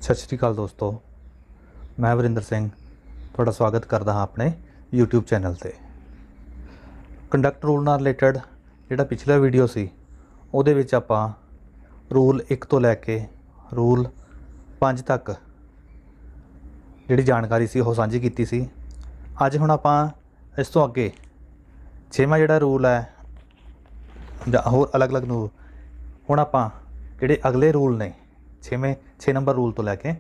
सत श्री अकाल दोस्तों, मैं वरिंदर सिंह थोड़ा स्वागत करता हाँ अपने यूट्यूब चैनल ते। कंडक्ट रूल नाल रिलेटेड जिहड़ा पिछला वीडियो सी उहदे विच आपां रूल 1 तो लैके रूल 5 तक जिहड़ी जानकारी सी ओह सांझी कीती सी। अज हुण आपां इस तो अगे 6वां जिहड़ा रूल है जां होर अलग अलग रूल हुण आपां जिहड़े अगले रूल ने 6 नंबर रूल तो लैके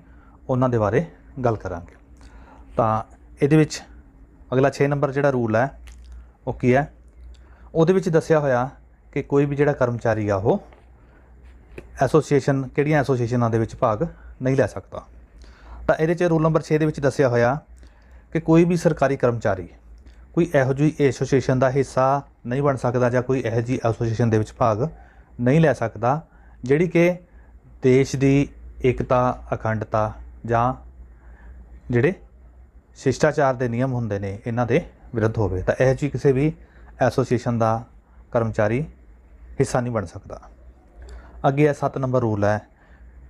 उन्हां दे बारे गल करांगे। तां इहदे विच अगला 6 नंबर जिहड़ा रूल है वो की है, उहदे विच दस्सिया होया कि कोई भी जिहड़ा कर्मचारी आ वो एसोसीएशन किहड़ियां एसोसीएशनां दे विच भाग नहीं लै सकदा। तां इहदे च रूल नंबर 6 दे विच दस्सिया होया कि कोई भी सरकारी कर्मचारी कोई इहो जी एसोसीएशन का हिस्सा नहीं बन सकता जां कोई इहो जी एसोसीएशन दे विच भाग नहीं लै सकदा जिहड़ी कि देश की एकता अखंडता जां जिहड़े शिष्टाचार के नियम होंदे ने इन्हां दे विरुद्ध होवे। तां इहो जी किसी भी एसोसीएशन का कर्मचारी हिस्सा नहीं बन सकता। अगे है 7 नंबर रूल है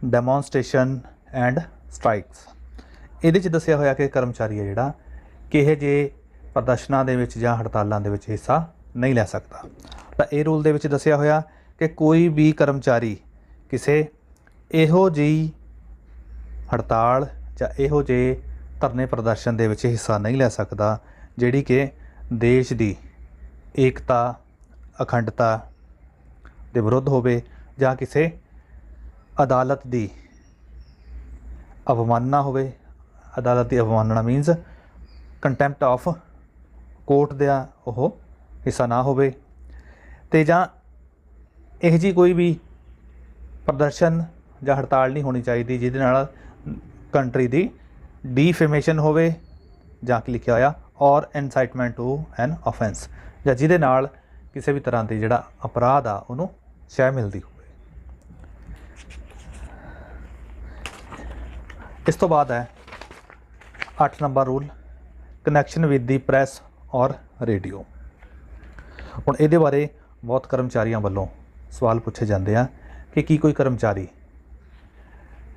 डैमोनस्ट्रेशन एंड स्ट्राइक्स। इहदे च दस्सिया होया कि कर्मचारी है जिहड़ा किहे जे प्रदर्शनां दे विच जां हड़तालां दे विच हिस्सा नहीं लै सकदा। तां इह रूल दे विच दस्सिया होया कि कोई भी कर्मचारी किसी इहो जी हड़ताल जां इहो जे धरने प्रदर्शन दे विच हिस्सा नहीं लै सकदा जिहड़ी कि देश की एकता अखंडता दे विरुद्ध होवे जां किसी अदालत की अवमानना होवे। अदालत की अवमानना मीनस कंटैंप्ट ऑफ कोर्ट दा ओह हिस्सा ना होवे ते जां इहो जी कोई भी प्रदर्शन जां हड़ताल नहीं होनी चाहिए जिहदे नाल कंट्री की डीफेमेशन होवे जां कि लिखिया होया और इनसाइटमेंट टू एन ऑफेंस जां जिहदे नाल किसी भी तरह की जिहड़ा अपराध आ उहनूं शह मिलती होवे। इस तो बाद है 8 number rule connection with the press और रेडियो। हुण इहदे बारे बहुत कर्मचारियों वालों सवाल पूछे जाते हैं कि की कोई कर्मचारी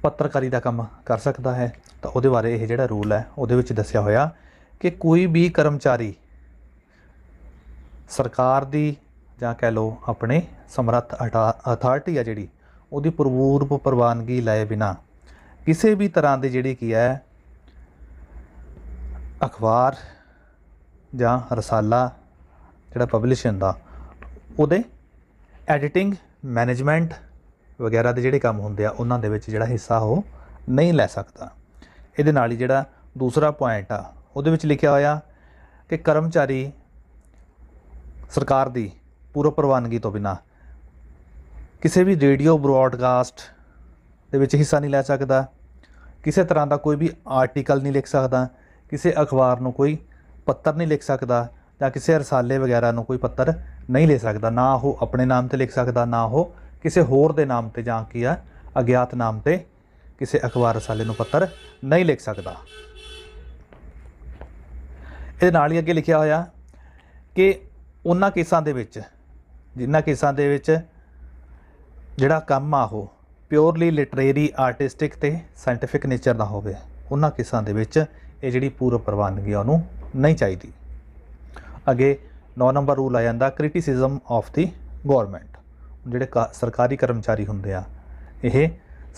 पत्रकारी का काम कर सकता है। तो उहदे बारे यह जिहड़ा रूल है उहदे विच दस्सिया होया कि कोई भी कर्मचारी सरकार दी जां कह लो अपने समर्थ अथार्टी है जिहड़ी उहदी पूर्व प्रवानगी लाए बिना किसी भी तरह की जिहड़ी की है अखबार जां रसाला जिहड़ा पब्लिश हुंदा उहदे एडिटिंग मैनेजमेंट वगैरह के जिहड़े काम होंदे आ उन्हां दे विच जिहड़ा हिस्सा हो नहीं लै सकदा। इहदे नाल ही जिहड़ा दूसरा पॉइंट आ उहदे विच लिखिया होया कि कर्मचारी सरकार दी पूर्व प्रवानगी तो बिना किसी भी रेडियो ब्रॉडकास्ट दे विच हिस्सा नहीं लै सकदा, किसी तरह का कोई भी आर्टिकल नहीं लिख सकदा, किसी अखबार नूं कोई पत्र नहीं लिख सकदा जां किसी रसाले वगैरह नूं कोई पत्र नहीं ले सकदा। ना वो अपने नाम ते लिख सकदा, ना वो किसी होर दे नाम ते जां की है अज्ञात नाम ते किसी अखबार रसाले नूं पत्र नहीं लिख सकदा। इहदे नाल ही अगे लिखिया होया कि उन्हां केसां दे विच जिन्हां केसां दे विच जिहड़ा काम आ वो प्योरली लिटरेरी आर्टिस्टिक ते साइंटिफिक नेचर दा होवे उन्हां केसां दे विच ये जिहड़ी पूर्व प्रवानगी आ उहनूं नहीं चाहिदी। अगे 9 नंबर रूल आ जांदा क्रिटिसिज्म ऑफ दी गौरमेंट। जिहड़े सरकारी कर्मचारी हुंदे आ ये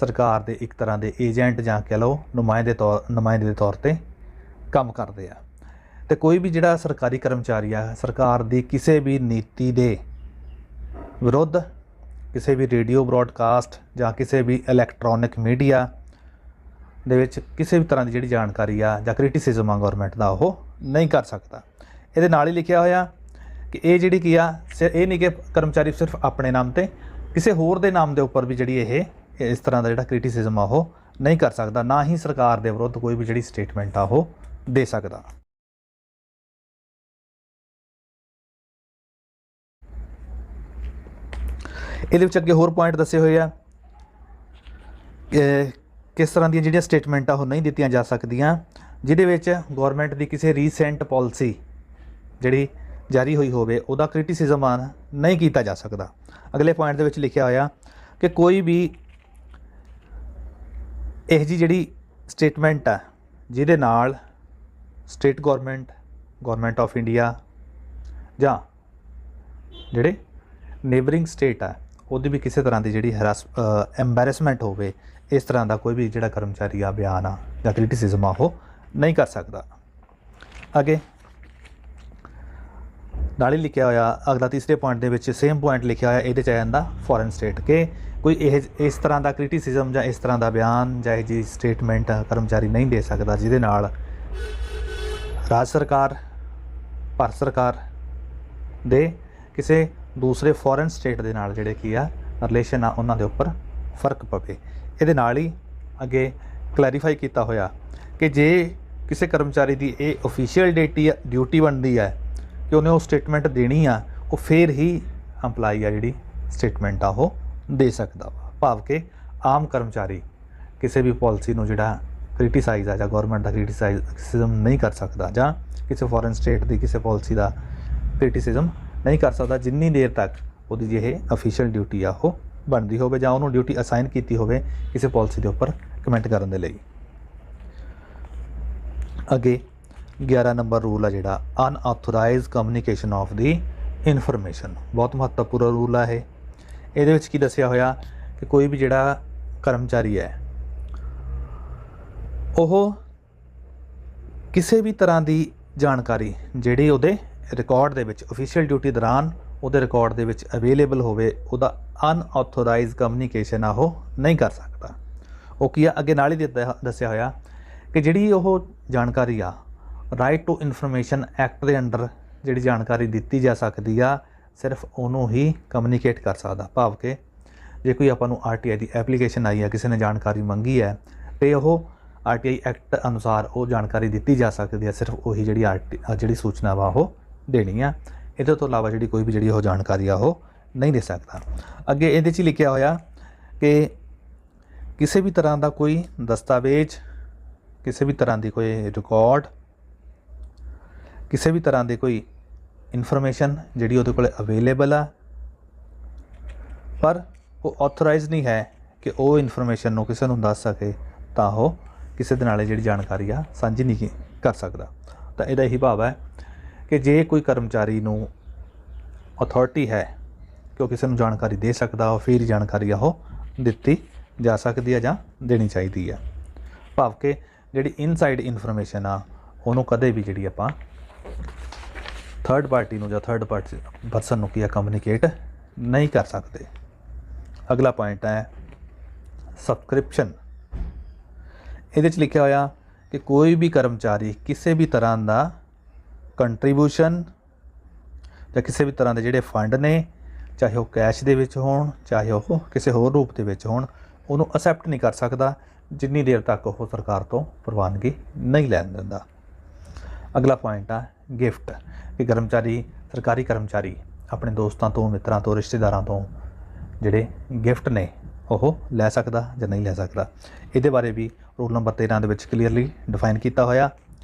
सरकार दे एक तरह के एजेंट जां कह लो नुमाइंदे दे तौर पर काम करते हैं। तो कोई भी जिहड़ा सरकारी कर्मचारी आ सरकार की किसी भी नीति के विरुद्ध किसी भी रेडियो ब्रॉडकास्ट जां किसी भी इलैक्ट्रॉनिक मीडिया दे विच किसी भी तरह की जिहड़ी जानकारी आ जां क्रिटिसिज्म आ गौरमेंट का वो नहीं कर सकता। इहदे नाल ही लिखिया होया कि ये जिहड़ी की आ ये नहीं कि कर्मचारी सिर्फ अपने नाम ते किसी होर दे नाम के उपर भी जिहड़ी ये इस तरह का जिहड़ा क्रिटिसिज्म आ वो नहीं कर सकता, ना ही सरकार के विरुद्ध कोई भी जिहड़ी स्टेटमेंट आ वो दे सकदा। इहदे विच अगे होर पॉइंट दस्से हुए आ किस तरह दी जिहड़ियां स्टेटमेंट आ वो नहीं दित्तियां जा सकदियां जिहदे विच गौरमेंट की किसी रीसेंट पॉलिसी जिहड़ी जारी हुई होवे उहदा क्रिटिसिज्म नहीं किया जा सकता। अगले पॉइंट दे विच लिखिया होया कि कोई भी ਇਹ ਜੀ ਜਿਹੜੀ ਸਟੇਟਮੈਂਟ ਆ ਜਿਹਦੇ ਨਾਲ ਸਟੇਟ ਗੌਰਮੈਂਟ ਆਫ ਇੰਡੀਆ ਜਾਂ ਜਿਹੜੇ ਨੇਬਰਿੰਗ ਸਟੇਟ ਆ ਉਹਦੀ ਵੀ ਕਿਸੇ ਤਰ੍ਹਾਂ ਦੀ ਜਿਹੜੀ ਐम्बੈਰਸਮੈਂਟ ਹੋਵੇ, ਇਸ ਤਰ੍ਹਾਂ ਦਾ ਕੋਈ ਵੀ ਜਿਹੜਾ ਕਰਮਚਾਰੀ ਆ ਬਿਆਨ ਆ ਜਾਂ ਕ੍ਰਿਟਿਸਿਜ਼ਮ ਆ ਉਹ ਨਹੀਂ ਕਰ ਸਕਦਾ। ਅੱਗੇ ਨਾਲ ਹੀ ਲਿਖਿਆ ਹੋਇਆ ਅਗਲਾ ਤੀਸਰੇ ਪੁਆਇੰਟ ਦੇ ਵਿੱਚ ਸੇਮ ਪੁਆਇੰਟ ਲਿਖਿਆ ਹੋਇਆ, ਇਹਦੇ 'ਚ ਆ ਜਾਂਦਾ ਫੋਰਨ ਸਟੇਟ ਕਿ ਕੋਈ ਇਸ ਤਰ੍ਹਾਂ ਦਾ ਕ੍ਰਿਟਿਸਿਜ਼ਮ ਜਾਂ ਇਸ ਤਰ੍ਹਾਂ ਦਾ ਬਿਆਨ ਜਾਂ ਇਹ ਜੀ ਸਟੇਟਮੈਂਟ ਕਰਮਚਾਰੀ ਨਹੀਂ ਦੇ ਸਕਦਾ ਜਿਹਦੇ ਨਾਲ ਰਾਜ ਸਰਕਾਰ, ਭਾਰਤ ਸਰਕਾਰ ਦੇ ਕਿਸੇ ਦੂਸਰੇ ਫੋਰਨ ਸਟੇਟ ਦੇ ਨਾਲ ਜਿਹੜੇ ਕੀ ਆ ਰਿਲੇਸ਼ਨ ਆ ਉਹਨਾਂ ਦੇ ਉੱਪਰ ਫਰਕ ਪਵੇ। ਇਹਦੇ ਨਾਲ ਹੀ ਅੱਗੇ ਕਲੈਰੀਫਾਈ ਕੀਤਾ ਹੋਇਆ ਕਿ ਜੇ ਕਿਸੇ ਕਰਮਚਾਰੀ ਦੀ ਇਹ ਓਫੀਸ਼ੀਅਲ ਡਿਊਟੀ ਬਣਦੀ ਹੈ ਕਿ ਉਹਨੇ ਉਹ ਸਟੇਟਮੈਂਟ ਦੇਣੀ ਆ, ਉਹ ਫਿਰ ਹੀ ਅੰਪਲਾਈ ਆ ਜਿਹੜੀ ਸਟੇਟਮੈਂਟ ਆ ਉਹ ਦੇ ਸਕਦਾ ਵਾ। ਭਾਵ ਕਿ ਆਮ ਕਰਮਚਾਰੀ ਕਿਸੇ ਵੀ ਪਾਲਿਸੀ ਨੂੰ ਜਿਹੜਾ ਕ੍ਰਿਟੀਸਾਈਜ਼ ਆ ਜਾਂ ਗੌਰਮੈਂਟ ਦਾ ਕ੍ਰਿਟਿਸਿਜ਼ਮ ਨਹੀਂ ਕਰ ਸਕਦਾ ਜਾਂ ਕਿਸੇ ਫੋਰਨ ਸਟੇਟ ਦੀ ਕਿਸੇ ਪਾਲਿਸੀ ਦਾ ਕ੍ਰਿਟਿਸਿਜ਼ਮ ਨਹੀਂ ਕਰ ਸਕਦਾ ਜਿੰਨੀ ਦੇਰ ਤੱਕ ਉਹਦੀ ਜੇ ਇਹ ਅਫੀਸ਼ੀਅਲ ਡਿਊਟੀ ਆ ਉਹ ਬਣਦੀ ਹੋਵੇ ਜਾਂ ਉਹਨੂੰ ਡਿਊਟੀ ਅਸਾਈਨ ਕੀਤੀ ਹੋਵੇ ਕਿਸੇ ਪਾਲਿਸੀ ਦੇ ਉੱਪਰ ਕਮੈਂਟ ਕਰਨ ਦੇ ਲਈ। ਅੱਗੇ 11 ਨੰਬਰ ਰੂਲ ਆ ਜਿਹੜਾ unauthorised communication of the information, ਬਹੁਤ ਮਹੱਤਵਪੂਰਨ ਰੂਲ ਆ ਇਹ। ਇਹਦੇ ਵਿੱਚ ਕੀ ਦੱਸਿਆ ਹੋਇਆ ਕਿ ਕੋਈ ਵੀ ਜਿਹੜਾ ਕਰਮਚਾਰੀ ਹੈ ਉਹ ਕਿਸੇ ਵੀ ਤਰ੍ਹਾਂ ਦੀ ਜਾਣਕਾਰੀ ਜਿਹੜੀ ਉਹਦੇ ਰਿਕਾਰਡ ਦੇ ਵਿੱਚ ਅਫੀਸ਼ੀਅਲ ਡਿਊਟੀ ਦੌਰਾਨ ਉਹਦੇ ਰਿਕਾਰਡ ਦੇ ਵਿੱਚ ਅਵੇਲੇਬਲ ਹੋਵੇ, ਉਹਦਾ ਅਨਆਥੋਰਾਈਜ਼ਡ ਕਮਿਊਨੀਕੇਸ਼ਨ ਆ ਉਹ ਨਹੀਂ ਕਰ ਸਕਦਾ। ਉਹ ਕੀ ਆ ਅੱਗੇ ਨਾਲ ਹੀ ਦੱਸਿਆ ਹੋਇਆ ਕਿ ਜਿਹੜੀ ਉਹ ਜਾਣਕਾਰੀ ਆ ਰਾਈਟ ਟੂ ਇਨਫੋਰਮੇਸ਼ਨ ਐਕਟ ਦੇ ਅੰਡਰ ਜਿਹੜੀ ਜਾਣਕਾਰੀ ਦਿੱਤੀ ਜਾ ਸਕਦੀ ਆ, ਸਿਰਫ ਉਹਨੂੰ ਹੀ ਕਮਿਊਨੀਕੇਟ ਕਰ ਸਕਦਾ। ਭਾਵ ਕਿ ਜੇ ਕੋਈ ਆਪਾਂ ਨੂੰ RTI ਦੀ ਐਪਲੀਕੇਸ਼ਨ ਆਈ ਹੈ, ਕਿਸੇ ਨੇ ਜਾਣਕਾਰੀ ਮੰਗੀ ਹੈ ਅਤੇ ਉਹ RTI ਐਕਟ ਅਨੁਸਾਰ ਉਹ ਜਾਣਕਾਰੀ ਦਿੱਤੀ ਜਾ ਸਕਦੀ ਹੈ, ਸਿਰਫ ਉਹੀ ਜਿਹੜੀ ਸੂਚਨਾ ਵਾ ਉਹ ਦੇਣੀ ਆ। ਇਹਦੇ ਤੋਂ ਇਲਾਵਾ ਜਿਹੜੀ ਕੋਈ ਵੀ ਜਿਹੜੀ ਉਹ ਜਾਣਕਾਰੀ ਆ ਉਹ ਨਹੀਂ ਦੇ ਸਕਦਾ। ਅੱਗੇ ਇਹਦੇ 'ਚ ਲਿਖਿਆ ਹੋਇਆ ਕਿ ਕਿਸੇ ਵੀ ਤਰ੍ਹਾਂ ਦਾ ਕੋਈ ਦਸਤਾਵੇਜ਼, ਕਿਸੇ ਵੀ ਤਰ੍ਹਾਂ ਦੀ ਕੋਈ ਰਿਕਾਰਡ, ਕਿਸੇ ਵੀ ਤਰ੍ਹਾਂ ਦੀ ਕੋਈ ਇਨਫੋਰਮੇਸ਼ਨ ਜਿਹੜੀ ਉਹਦੇ ਕੋਲ ਅਵੇਲੇਬਲ ਆ, ਪਰ ਉਹ ਆਥੋਰਾਈਜ਼ ਨਹੀਂ ਹੈ ਕਿ ਉਹ ਇਨਫੋਰਮੇਸ਼ਨ ਨੂੰ ਕਿਸੇ ਨੂੰ ਦੱਸ ਸਕੇ, ਤਾਂ ਉਹ ਕਿਸੇ ਦੇ ਨਾਲ ਜਿਹੜੀ ਜਾਣਕਾਰੀ ਆ ਸਾਂਝੀ ਨਹੀਂ ਕਰ ਸਕਦਾ। ਤਾਂ ਇਹਦਾ ਇਹੀ ਭਾਵ ਹੈ ਕਿ ਜੇ ਕੋਈ ਕਰਮਚਾਰੀ ਨੂੰ ਅਥਾਰਟੀ ਹੈ ਕਿ ਉਹ ਕਿਸੇ ਨੂੰ ਜਾਣਕਾਰੀ ਦੇ ਸਕਦਾ, ਉਹ ਫਿਰ ਜਾਣਕਾਰੀ ਆ ਉਹ ਦਿੱਤੀ ਜਾ ਸਕਦੀ ਹੈ ਜਾਂ ਦੇਣੀ ਚਾਹੀਦੀ ਹੈ। ਭਾਵ ਕਿ ਜਿਹੜੀ ਇਨਸਾਈਡ ਇਨਫੋਰਮੇਸ਼ਨ ਆ ਉਹਨੂੰ ਕਦੇ ਵੀ ਜਿਹੜੀ ਆਪਾਂ ਥਰਡ ਪਾਰਟੀ ਨੂੰ ਜਾਂ ਥਰਡ ਪਾਰਟੀ ਪਰਸਨ ਨੂੰ ਕੀ ਆ ਕਮਿਊਨੀਕੇਟ ਨਹੀਂ ਕਰ ਸਕਦੇ। ਅਗਲਾ ਪੁਆਇੰਟ ਹੈ ਸਬਸਕ੍ਰਿਪਸ਼ਨ। ਇਹਦੇ 'ਚ ਲਿਖਿਆ ਹੋਇਆ ਕਿ ਕੋਈ ਵੀ ਕਰਮਚਾਰੀ ਕਿਸੇ ਵੀ ਤਰ੍ਹਾਂ ਦਾ ਕੰਟਰੀਬਿਊਸ਼ਨ ਜਾਂ ਕਿਸੇ ਵੀ ਤਰ੍ਹਾਂ ਦੇ ਜਿਹੜੇ ਫੰਡ ਨੇ, ਚਾਹੇ ਉਹ ਕੈਸ਼ ਦੇ ਵਿੱਚ ਹੋਣ, ਚਾਹੇ ਉਹ ਕਿਸੇ ਹੋਰ ਰੂਪ ਦੇ ਵਿੱਚ ਹੋਣ, ਉਹਨੂੰ ਅਸੈਪਟ ਨਹੀਂ ਕਰ ਸਕਦਾ ਜਿੰਨੀ ਦੇਰ ਤੱਕ ਉਹ ਸਰਕਾਰ ਤੋਂ ਪ੍ਰਵਾਨਗੀ ਨਹੀਂ ਲੈਣ ਦਿੰਦਾ। ਅਗਲਾ ਪੁਆਇੰਟ ਆ ਗਿਫਟ, ਕਿ ਸਰਕਾਰੀ ਕਰਮਚਾਰੀ ਆਪਣੇ ਦੋਸਤਾਂ ਤੋਂ, ਮਿੱਤਰਾਂ ਤੋਂ, ਰਿਸ਼ਤੇਦਾਰਾਂ ਤੋਂ ਜਿਹੜੇ ਗਿਫਟ ਨੇ ਉਹ ਲੈ ਸਕਦਾ ਜਾਂ ਨਹੀਂ ਲੈ ਸਕਦਾ। ਇਹਦੇ ਬਾਰੇ ਵੀ ਰੂਲ ਨੰਬਰ 13 ਦੇ ਵਿੱਚ ਕਲੀਅਰਲੀ ਡਿਫਾਈਨ ਕੀਤਾ ਹੋਇਆ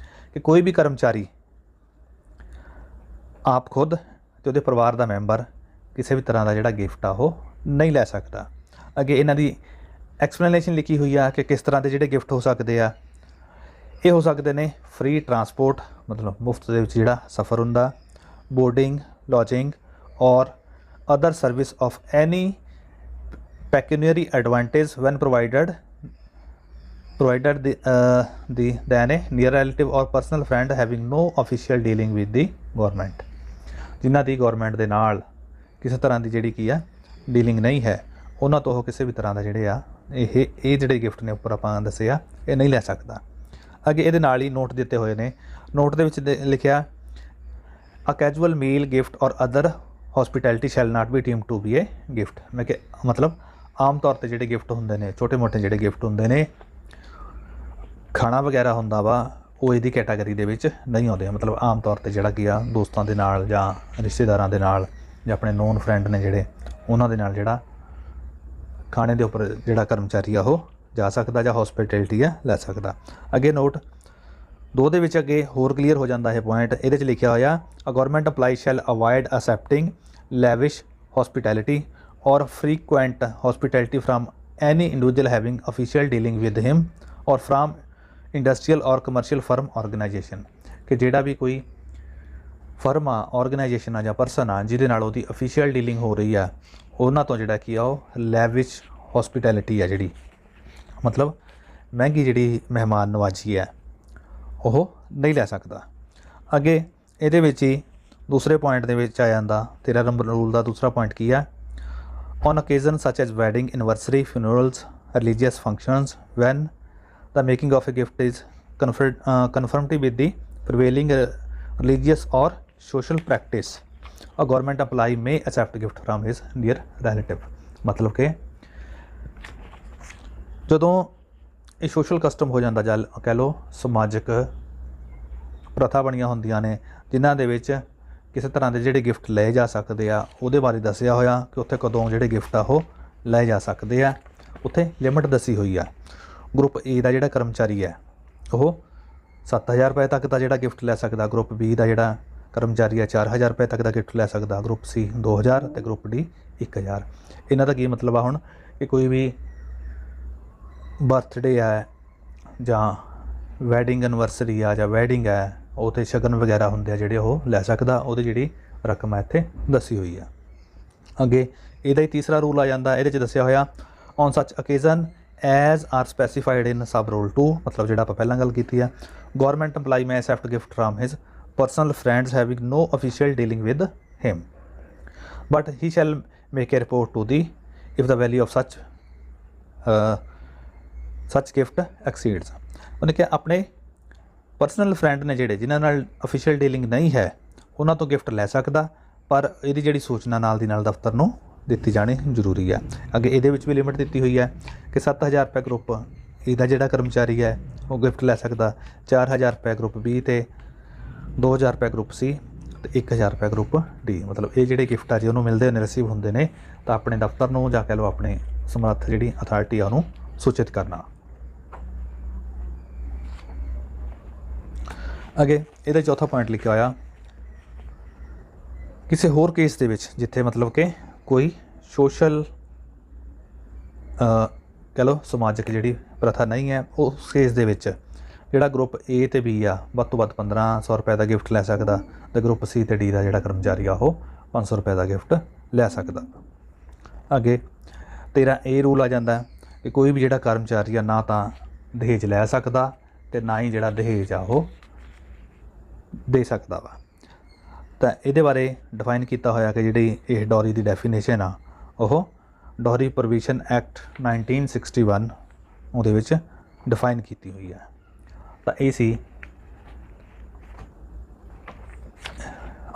ਕਿ ਕੋਈ ਵੀ ਕਰਮਚਾਰੀ ਆਪ ਖੁਦ ਅਤੇ ਉਹਦੇ ਪਰਿਵਾਰ ਦਾ ਮੈਂਬਰ ਕਿਸੇ ਵੀ ਤਰ੍ਹਾਂ ਦਾ ਜਿਹੜਾ ਗਿਫਟ ਆ ਉਹ ਨਹੀਂ ਲੈ ਸਕਦਾ। ਅੱਗੇ ਇਹਨਾਂ ਦੀ ਐਕਸਪਲੇਨੇਸ਼ਨ ਲਿਖੀ ਹੋਈ ਆ ਕਿ ਕਿਸ ਤਰ੍ਹਾਂ ਦੇ ਜਿਹੜੇ ਗਿਫਟ ਹੋ ਸਕਦੇ ਆ। ਇਹ ਹੋ ਸਕਦੇ ਨੇ ਫ੍ਰੀ ਟਰਾਂਸਪੋਰਟ, ਮਤਲਬ ਮੁਫਤ ਦੇ ਵਿੱਚ ਜਿਹੜਾ ਸਫ਼ਰ ਹੁੰਦਾ, boarding, lodging or other service of any pecuniary advantage when provided then a near relative or personal friend having no official dealing with the government. ਜਿਨ੍ਹਾਂ ਦੀ ਗੌਰਮੈਂਟ ਦੇ ਨਾਲ ਕਿਸੇ ਤਰ੍ਹਾਂ ਦੀ ਜਿਹੜੀ ਕੀ ਆ ਡੀਲਿੰਗ ਨਹੀਂ ਹੈ, ਉਹਨਾਂ ਤੋਂ ਉਹ ਕਿਸੇ ਵੀ ਤਰ੍ਹਾਂ ਦਾ ਜਿਹੜੇ ਆ ਇਹ ਜਿਹੜੇ ਗਿਫਟ ਨੇ ਉੱਪਰ ਆਪਾਂ ਦੱਸੇ ਆ ਇਹ ਨਹੀਂ ਲੈ ਸਕਦਾ। ਅੱਗੇ ਇਹਦੇ ਨਾਲ ਹੀ ਨੋਟ ਦਿੱਤੇ ਹੋਏ ਨੇ। ਨੋਟ ਦੇ ਵਿੱਚ ਲਿਖਿਆ a casual meal gift or other hospitality shall not be deemed to be a gift. ਮੈਂ ਕਿ ਮਤਲਬ ਆਮ ਤੌਰ 'ਤੇ ਜਿਹੜੇ ਗਿਫਟ ਹੁੰਦੇ ਨੇ, ਛੋਟੇ ਮੋਟੇ ਜਿਹੜੇ ਗਿਫਟ ਹੁੰਦੇ ਨੇ, ਖਾਣਾ ਵਗੈਰਾ ਹੁੰਦਾ ਵਾ, ਉਹ ਇਹਦੀ ਕੈਟਾਗਰੀ ਦੇ ਵਿੱਚ ਨਹੀਂ ਆਉਂਦੇ। ਮਤਲਬ ਆਮ ਤੌਰ 'ਤੇ ਜਿਹੜਾ ਕੀ ਆ ਦੋਸਤਾਂ ਦੇ ਨਾਲ ਜਾਂ ਰਿਸ਼ਤੇਦਾਰਾਂ ਦੇ ਨਾਲ ਜਾਂ ਆਪਣੇ ਨੋਨ ਫਰੈਂਡ ਨੇ ਜਿਹੜੇ, ਉਹਨਾਂ ਦੇ ਨਾਲ ਜਿਹੜਾ ਖਾਣੇ ਦੇ ਉੱਪਰ ਜਿਹੜਾ ਕਰਮਚਾਰੀ ਆ ਉਹ ਜਾ ਸਕਦਾ ਜਾਂ ਹੌਸਪੀਟੈਲਿਟੀ ਆ ਲੈ ਸਕਦਾ। ਅੱਗੇ ਨੋਟ 2 ਦੇ ਵਿੱਚ ਅੱਗੇ ਹੋਰ ਕਲੀਅਰ ਹੋ ਜਾਂਦਾ ਇਹ ਪੁਆਇੰਟ। ਇਹਦੇ 'ਚ ਲਿਖਿਆ ਹੋਇਆ a government apply shall avoid accepting lavish hospitality or frequent hospitality from any individual having official dealing with him or from industrial or commercial firm organization कि ਜਿਹੜਾ ਵੀ ਕੋਈ ਫਰਮ ਆ ਆਰਗੇਨਾਈਜੇਸ਼ਨ ਆ ਜਾਂ ਪਰਸਨ ਆ ਜਿਹਦੇ ਨਾਲ ਉਹਦੀ ਅਫੀਸ਼ੀਅਲ ਡੀਲਿੰਗ ਹੋ ਰਹੀ ਆ ਉਹਨਾਂ ਤੋਂ ਜਿਹੜਾ ਕੀ ਆ ਉਹ ਲੈਵਿਸ਼ ਹੌਸਪਿਟੈਲਿਟੀ ਆ ਜਿਹੜੀ ਮਤਲਬ ਮਹਿੰਗੀ ਜਿਹੜੀ ਮਹਿਮਾਨ ਨਵਾਜੀ ਹੈ ਉਹ ਨਹੀਂ ਲੈ ਸਕਦਾ। ਅੱਗੇ ਇਹਦੇ ਵਿੱਚ ਹੀ ਦੂਸਰੇ ਪੁਆਇੰਟ ਦੇ ਵਿੱਚ ਆ ਜਾਂਦਾ 13 ਨੰਬਰ ਰੂਲ ਦਾ ਦੂਸਰਾ ਪੁਆਇੰਟ ਕੀ ਆ on occasion such as wedding, anniversary, funerals, religious functions, when the making of a gift is conformity with the prevailing religious or social practice, a government employee may accept gift from his near relative। मतलब कि ਜਦੋਂ ਇਹ social custom ਹੋ ਜਾਂਦਾ ਜਾਂ ਕਹਿ ਲਓ ਸਮਾਜਿਕ ਪ੍ਰਥਾ ਬਣੀਆਂ ਹੁੰਦੀਆਂ ਨੇ ਜਿਨ੍ਹਾਂ ਦੇ ਵਿੱਚ ਕਿਸੇ ਤਰ੍ਹਾਂ ਦੇ ਜਿਹੜੇ ਗਿਫਟ ਲਏ ਜਾ ਸਕਦੇ ਆ ਉਹਦੇ ਬਾਰੇ ਦੱਸਿਆ ਹੋਇਆ ਕਿ ਉੱਥੇ ਕਦੋਂ ਜਿਹੜੇ ਗਿਫਟ ਆ ਉਹ ਲਏ ਜਾ ਸਕਦੇ ਆ ਉੱਥੇ ਲਿਮਿਟ ਦੱਸੀ ਹੋਈ ਆ। ਗਰੁੱਪ ਏ ਦਾ ਜਿਹੜਾ ਕਰਮਚਾਰੀ ਹੈ ਉਹ 7000 ਰੁਪਏ ਤੱਕ ਦਾ ਜਿਹੜਾ ਗਿਫਟ ਲੈ ਸਕਦਾ, ਗਰੁੱਪ ਬੀ ਦਾ ਜਿਹੜਾ ਕਰਮਚਾਰੀ ਹੈ 4000 ਰੁਪਏ ਤੱਕ ਦਾ ਗਿਫਟ ਲੈ ਸਕਦਾ, ਗਰੁੱਪ ਸੀ 2000 ਅਤੇ ਗਰੁੱਪ ਡੀ 1000। ਇਹਨਾਂ ਦਾ ਕੀ ਮਤਲਬ ਆ ਹੁਣ ਕਿ ਕੋਈ ਵੀ ਬਰਥਡੇ ਹੈ ਜਾਂ ਵੈਡਿੰਗ ਐਨਵਰਸਰੀ ਆ ਜਾਂ ਵੈਡਿੰਗ ਹੈ ਉਹ 'ਤੇ ਸ਼ਗਨ ਵਗੈਰਾ ਹੁੰਦੇ ਆ ਜਿਹੜੇ ਉਹ ਲੈ ਸਕਦਾ, ਉਹਦੀ ਜਿਹੜੀ ਰਕਮ ਹੈ ਇੱਥੇ ਦੱਸੀ ਹੋਈ ਆ। ਅੱਗੇ ਇਹਦਾ ਹੀ ਤੀਸਰਾ ਰੂਲ ਆ ਜਾਂਦਾ, ਇਹਦੇ 'ਚ ਦੱਸਿਆ ਹੋਇਆ on such occasion as are specified in sub rule 2 ਮਤਲਬ ਜਿਹੜਾ ਆਪਾਂ ਪਹਿਲਾਂ ਗੱਲ ਕੀਤੀ ਆ government employee may accept gift from his personal friends having no official dealing with him but he shall make a report to the if the value of such gift exceeds. ਉਹਨੇ ਕਿਹਾ ਆਪਣੇ ਪਰਸਨਲ ਫਰੈਂਡ ਨੇ ਜਿਹੜੇ ਜਿਨ੍ਹਾਂ ਨਾਲ official dealing ਨਹੀਂ ਹੈ ਉਹਨਾਂ ਤੋਂ ਗਿਫਟ ਲੈ ਸਕਦਾ ਪਰ ਇਹਦੀ ਜਿਹੜੀ ਸੂਚਨਾ ਨਾਲ ਦੀ ਨਾਲ ਦਫ਼ਤਰ ਨੂੰ ਦਿੱਤੀ ਜਾਣੀ ਜ਼ਰੂਰੀ ਹੈ। ਅੱਗੇ ਇਹਦੇ ਵਿੱਚ ਵੀ ਲਿਮਿਟ ਦਿੱਤੀ ਹੋਈ ਹੈ ਕਿ 7000 ਰੁਪਏ ਗਰੁੱਪ ਇਹਦਾ ਜਿਹੜਾ ਕਰਮਚਾਰੀ ਹੈ ਉਹ ਗਿਫਟ ਲੈ ਸਕਦਾ, 4000 ਰੁਪਏ ਗਰੁੱਪ ਬੀ ਅਤੇ 2000 ਰੁਪਏ ਗਰੁੱਪ ਸੀ ਅਤੇ 1000 ਰੁਪਏ ਗਰੁੱਪ ਡੀ। ਮਤਲਬ ਇਹ ਜਿਹੜੇ ਗਿਫਟ ਆ ਜੀ ਉਹਨੂੰ ਮਿਲਦੇ ਨੇ ਰਿਸੀਵ ਹੁੰਦੇ ਨੇ ਤਾਂ ਆਪਣੇ ਦਫ਼ਤਰ ਨੂੰ ਜਾਂ ਕਹਿ ਲਓ ਆਪਣੇ ਸਮਰੱਥ ਜਿਹੜੀ ਅਥਾਰਟੀ ਆ ਉਹਨੂੰ ਸੂਚਿਤ ਕਰਨਾ। ਅੱਗੇ ਇਹਦਾ ਚੌਥਾ ਪੁਆਇੰਟ ਲਿਖਿਆ ਹੋਇਆ ਕਿਸੇ ਹੋਰ ਕੇਸ ਦੇ ਵਿੱਚ ਜਿੱਥੇ ਮਤਲਬ ਕਿ ਕੋਈ ਸੋਸ਼ਲ ਕਹਿ ਲਓ ਸਮਾਜਿਕ ਜਿਹੜੀ ਪ੍ਰਥਾ ਨਹੀਂ ਹੈ ਉਸ ਕੇਸ ਦੇ ਵਿੱਚ ਜਿਹੜਾ ਗਰੁੱਪ ਏ ਅਤੇ ਬੀ ਆ ਵੱਧ ਤੋਂ ਵੱਧ 1500 ਰੁਪਏ ਦਾ ਗਿਫਟ ਲੈ ਸਕਦਾ ਅਤੇ ਗਰੁੱਪ ਸੀ ਅਤੇ ਡੀ ਦਾ ਜਿਹੜਾ ਕਰਮਚਾਰੀ ਆ ਉਹ 500 ਰੁਪਏ ਦਾ ਗਿਫਟ ਲੈ ਸਕਦਾ। ਅੱਗੇ 13 ਇਹ ਰੂਲ ਆ ਜਾਂਦਾ ਕਿ ਕੋਈ ਵੀ ਜਿਹੜਾ ਕਰਮਚਾਰੀ ਆ ਨਾ ਤਾਂ ਦਹੇਜ ਲੈ ਸਕਦਾ ਅਤੇ ਨਾ ਹੀ ਜਿਹੜਾ ਦਹੇਜ ਆ ਉਹ ਦੇ ਸਕਦਾ ਵਾ। ਤਾਂ ਇਹਦੇ ਬਾਰੇ ਡਿਫਾਈਨ ਕੀਤਾ ਹੋਇਆ ਕਿ ਜਿਹੜੀ ਇਹ ਡੋਰੀ ਦੀ ਡੈਫੀਨੇਸ਼ਨ ਆ ਉਹ ਡੋਰੀ ਪ੍ਰੋਵੀਜ਼ਨ ਐਕਟ 1961 ਉਹਦੇ ਵਿੱਚ ਡਿਫਾਈਨ ਕੀਤੀ ਹੋਈ ਹੈ। ਤਾਂ ਇਹ ਸੀ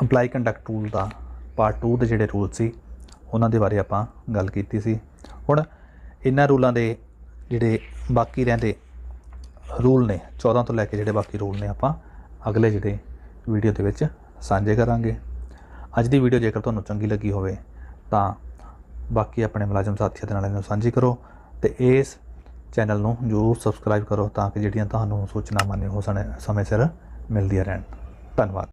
ਇੰਪਲਾਈ ਕੰਡਕਟ ਰੂਲ ਦਾ ਪਾਰਟ 2 ਦੇ ਜਿਹੜੇ ਰੂਲ ਸੀ ਉਹਨਾਂ ਦੇ ਬਾਰੇ ਆਪਾਂ ਗੱਲ ਕੀਤੀ ਸੀ। ਹੁਣ ਇਹਨਾਂ ਰੂਲਾਂ ਦੇ ਜਿਹੜੇ ਬਾਕੀ ਰਹਿੰਦੇ ਰੂਲ ਨੇ 14 ਤੋਂ ਲੈ ਕੇ ਜਿਹੜੇ ਬਾਕੀ ਰੂਲ ਨੇ ਆਪਾਂ ਅਗਲੇ ਜਿਹੜੇ ਵੀਡੀਓ ਦੇ ਵਿੱਚ ਸਾਂਝੇ ਕਰਾਂਗੇ। ਅੱਜ ਦੀ ਵੀਡੀਓ ਜੇਕਰ ਤੁਹਾਨੂੰ ਚੰਗੀ ਲੱਗੀ ਹੋਵੇ ਤਾਂ ਬਾਕੀ ਆਪਣੇ ਮੁਲਾਜ਼ਮ ਸਾਥੀਆਂ ਦੇ ਨਾਲ ਇਹਨੂੰ ਸਾਂਝੀ ਕਰੋ ਅਤੇ ਇਸ ਚੈਨਲ ਨੂੰ ਜ਼ਰੂਰ ਸਬਸਕ੍ਰਾਈਬ ਕਰੋ ਤਾਂ ਕਿ ਜਿਹੜੀਆਂ ਤੁਹਾਨੂੰ ਸੂਚਨਾਵਾਂ ਨੇ ਉਹ ਸਮੇਂ ਸਿਰ ਮਿਲਦੀਆਂ ਰਹਿਣ। ਧੰਨਵਾਦ।